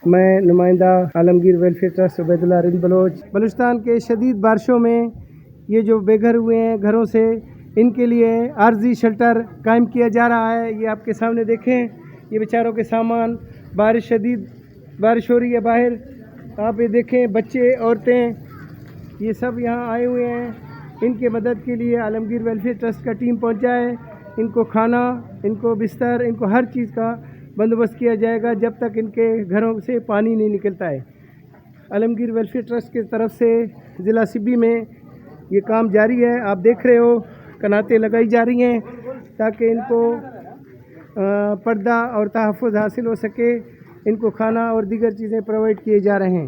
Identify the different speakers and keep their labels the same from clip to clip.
Speaker 1: میں نمائندہ عالمگیر welfare trust Ubaid اللہ رند بلوچستان کے شدید بارشوں میں یہ جو بے گھر ہوئے ہیں گھروں سے، ان کے لیے عارضی شیلٹر قائم کیا جا رہا ہے۔ یہ آپ کے سامنے دیکھیں، یہ بیچاروں کے سامان، شدید بارش ہو رہی ہے باہر، آپ یہ دیکھیں، بچے، عورتیں، یہ سب یہاں آئے ہوئے ہیں۔ ان کے مدد کے لیے عالمگیر ویلفیئر ٹرسٹ کا ٹیم پہنچا ہے۔ ان کو کھانا، ان کو بستر، ان کو ہر چیز کا بندوبست کیا جائے گا جب تک ان کے گھروں سے پانی نہیں نکلتا ہے۔ عالمگیر ویلفیئر ٹرسٹ کی طرف سے ضلع سبی میں یہ کام جاری ہے۔ آپ دیکھ رہے ہو کناتیں لگائی جا رہی ہیں تاکہ ان کو پردہ اور تحفظ حاصل ہو سکے۔ ان کو کھانا اور دیگر چیزیں پرووائڈ کیے جا رہے ہیں۔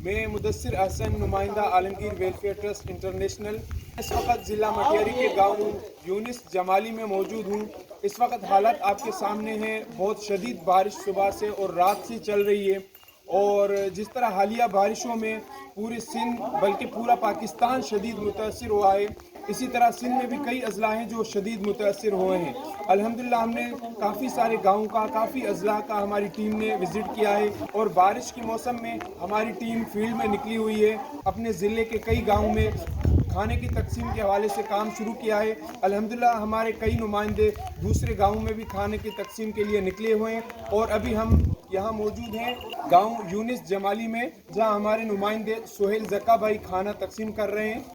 Speaker 2: میں مدثر احسن، نمائندہ عالمگیر ویلفیئر ٹرسٹ انٹرنیشنل، اس وقت ضلع مٹیاری کے گاؤں یونس جمالی میں موجود ہوں۔ اس وقت حالات آپ کے سامنے ہیں، بہت شدید بارش صبح سے اور رات سے چل رہی ہے، اور جس طرح حالیہ بارشوں میں پورے سندھ بلکہ پورا پاکستان شدید متاثر ہوا ہے، اسی طرح سندھ میں بھی کئی اضلاع ہیں جو شدید متاثر ہوئے ہیں۔ الحمدللہ ہم نے کافی سارے گاؤں کا، کافی اضلاع کا ہماری ٹیم نے وزٹ کیا ہے، اور بارش کے موسم میں ہماری ٹیم فیلڈ میں نکلی ہوئی ہے۔ اپنے ضلع کے کئی گاؤں میں کھانے کی تقسیم کے حوالے سے کام شروع کیا ہے۔ الحمدللہ ہمارے کئی نمائندے دوسرے گاؤں میں بھی کھانے کی تقسیم کے لیے نکلے ہوئے ہیں، اور ابھی ہم یہاں موجود ہیں گاؤں یونس جمالی میں، جہاں ہمارے نمائندے سہیل زکا بھائی کھانا تقسیم کر رہے ہیں۔